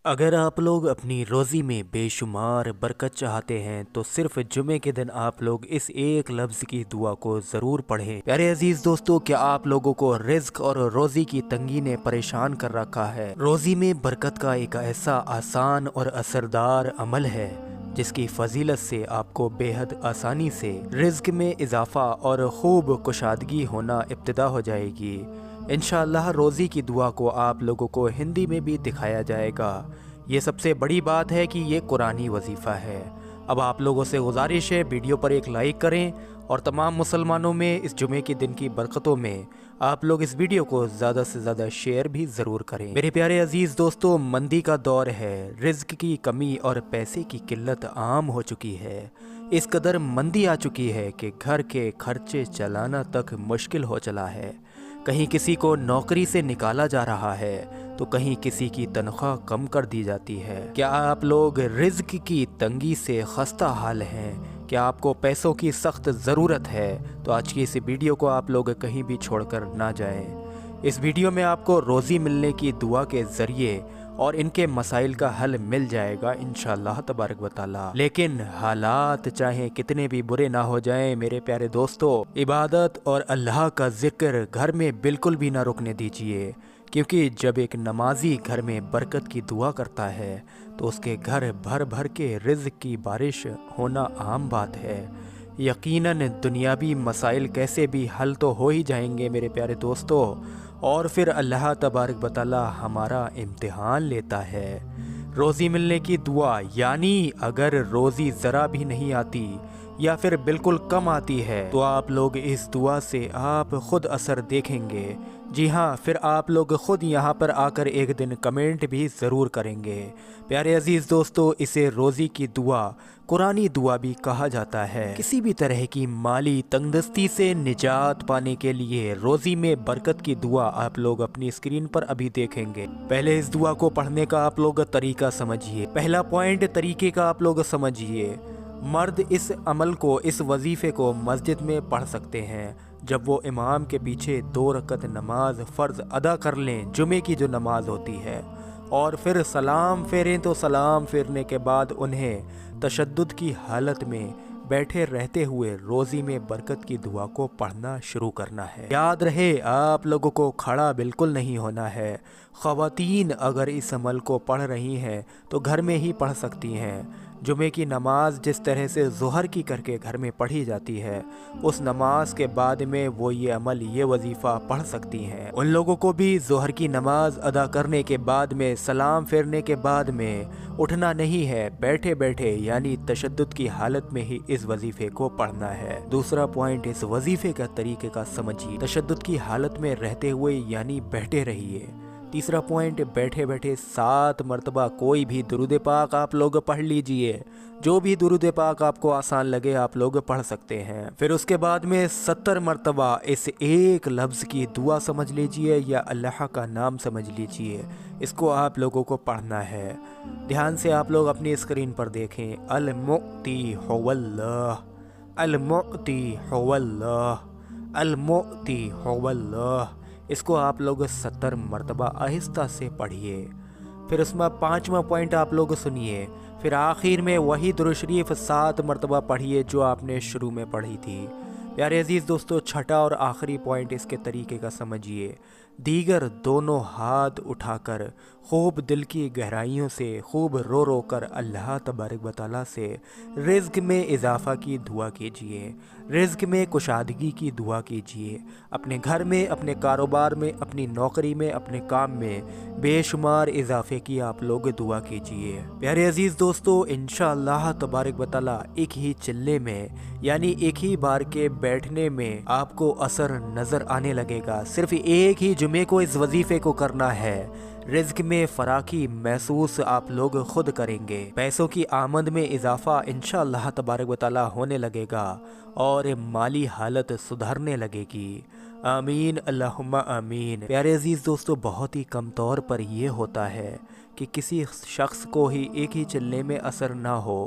اگر آپ لوگ اپنی روزی میں بے شمار برکت چاہتے ہیں تو صرف جمعے کے دن آپ لوگ اس ایک لفظ کی دعا کو ضرور پڑھیں۔ پیارے عزیز دوستو، کیا آپ لوگوں کو رزق اور روزی کی تنگی نے پریشان کر رکھا ہے؟ روزی میں برکت کا ایک ایسا آسان اور اثردار عمل ہے جس کی فضیلت سے آپ کو بے حد آسانی سے رزق میں اضافہ اور خوب کشادگی ہونا ابتدا ہو جائے گی۔ انشاءاللہ روزی کی دعا کو آپ لوگوں کو ہندی میں بھی دکھایا جائے گا۔ یہ سب سے بڑی بات ہے کہ یہ قرآنی وظیفہ ہے۔ اب آپ لوگوں سے گزارش ہے ویڈیو پر ایک لائک کریں اور تمام مسلمانوں میں اس جمعے کے دن کی برکتوں میں آپ لوگ اس ویڈیو کو زیادہ سے زیادہ شیئر بھی ضرور کریں۔ میرے پیارے عزیز دوستو، مندی کا دور ہے، رزق کی کمی اور پیسے کی قلت عام ہو چکی ہے۔ اس قدر مندی آ چکی ہے کہ گھر کے خرچے چلانا تک مشکل ہو چلا ہے۔ کہیں کسی کو نوکری سے نکالا جا رہا ہے تو کہیں کسی کی تنخواہ کم کر دی جاتی ہے۔ کیا آپ لوگ رزق کی تنگی سے خستہ حال ہیں؟ کیا آپ کو پیسوں کی سخت ضرورت ہے؟ تو آج کی اس ویڈیو کو آپ لوگ کہیں بھی چھوڑ کر نہ جائیں۔ اس ویڈیو میں آپ کو روزی ملنے کی دعا کے ذریعے اور ان کے مسائل کا حل مل جائے گا انشاءاللہ تبارک و تعالی۔ لیکن حالات چاہے کتنے بھی برے نہ ہو جائیں میرے پیارے دوستو، عبادت اور اللہ کا ذکر گھر میں بالکل بھی نہ رکنے دیجیے، کیونکہ جب ایک نمازی گھر میں برکت کی دعا کرتا ہے تو اس کے گھر بھر بھر کے رزق کی بارش ہونا عام بات ہے۔ یقیناً دنیاوی مسائل کیسے بھی حل تو ہو ہی جائیں گے میرے پیارے دوستو، اور پھر اللہ تبارک و تعالی ہمارا امتحان لیتا ہے۔ روزی ملنے کی دعا یعنی اگر روزی ذرا بھی نہیں آتی یا پھر بالکل کم آتی ہے تو آپ لوگ اس دعا سے آپ خود اثر دیکھیں گے۔ جی ہاں، پھر آپ لوگ خود یہاں پر آ کر ایک دن کمنٹ بھی ضرور کریں گے۔ پیارے عزیز دوستو، اسے روزی کی دعا قرآنی دعا بھی کہا جاتا ہے۔ کسی بھی طرح کی مالی تنگدستی سے نجات پانے کے لیے روزی میں برکت کی دعا آپ لوگ اپنی اسکرین پر ابھی دیکھیں گے۔ پہلے اس دعا کو پڑھنے کا آپ لوگ طریقہ سمجھیے۔ پہلا پوائنٹ طریقے کا آپ لوگ سمجھیے۔ مرد اس عمل کو، اس وظیفے کو مسجد میں پڑھ سکتے ہیں جب وہ امام کے پیچھے 2 رکعت نماز فرض ادا کر لیں، جمعے کی جو نماز ہوتی ہے، اور پھر سلام پھیریں تو سلام پھیرنے کے بعد انہیں تشدد کی حالت میں بیٹھے رہتے ہوئے روزی میں برکت کی دعا کو پڑھنا شروع کرنا ہے۔ یاد رہے آپ لوگوں کو کھڑا بالکل نہیں ہونا ہے۔ خواتین اگر اس عمل کو پڑھ رہی ہیں تو گھر میں ہی پڑھ سکتی ہیں۔ جمعے کی نماز جس طرح سے ظہر کی کر کے گھر میں پڑھی جاتی ہے، اس نماز کے بعد میں وہ یہ عمل، یہ وظیفہ پڑھ سکتی ہیں۔ ان لوگوں کو بھی ظہر کی نماز ادا کرنے کے بعد میں، سلام پھیرنے کے بعد میں اٹھنا نہیں ہے، بیٹھے بیٹھے یعنی تشدد کی حالت میں ہی اس وظیفے کو پڑھنا ہے۔ دوسرا پوائنٹ، اس وظیفے کا طریقے کا سمجھیے۔ تشدد کی حالت میں رہتے ہوئے یعنی بیٹھے رہیے۔ تیسرا پوائنٹ، بیٹھے بیٹھے 7 مرتبہ کوئی بھی درود پاک آپ لوگ پڑھ لیجئے۔ جو بھی درود پاک آپ کو آسان لگے آپ لوگ پڑھ سکتے ہیں۔ پھر اس کے بعد میں 70 مرتبہ اس ایک لفظ کی دعا سمجھ لیجئے یا اللہ کا نام سمجھ لیجئے، اس کو آپ لوگوں کو پڑھنا ہے۔ دھیان سے آپ لوگ اپنی اسکرین پر دیکھیں۔ المعطی هو اللہ، المعطی هو اللہ، المعطی هو اللہ، اس کو آپ لوگ 70 مرتبہ آہستہ سے پڑھیے۔ پھر اس میں 5واں پوائنٹ آپ لوگ سنیے۔ پھر آخر میں وہی درود شریف 7 مرتبہ پڑھیے جو آپ نے شروع میں پڑھی تھی۔ پیارے عزیز دوستو، چھٹا اور آخری پوائنٹ اس کے طریقے کا سمجھیے۔ دیگر دونوں ہاتھ اٹھا کر خوب دل کی گہرائیوں سے خوب رو رو کر اللہ تبارک و تعالیٰ سے رزق میں اضافہ کی دعا کیجیے، رزق میں کشادگی کی دعا کیجیے۔ اپنے گھر میں، اپنے کاروبار میں، اپنی نوکری میں، اپنے کام میں بے شمار اضافے کی آپ لوگ دعا کیجیے۔ پیارے عزیز دوستو، انشاءاللہ تبارک و تعالیٰ ایک ہی چلے میں یعنی ایک ہی بار کے بیٹھنے میں آپ کو اثر نظر آنے لگے گا۔ صرف ایک ہی جمعے کو اس وظیفے کو کرنا ہے۔ رزق میں فراخی محسوس آپ لوگ خود کریں گے۔ پیسوں کی آمد میں اضافہ انشاءاللہ تبارک و تعالیٰ ہونے لگے گا اور مالی حالت سدھرنے لگے گی۔ آمین اللہم آمین۔ پیارے عزیز دوستو، بہت ہی کم طور پر یہ ہوتا ہے کہ کسی شخص کو ہی ایک ہی چلنے میں اثر نہ ہو،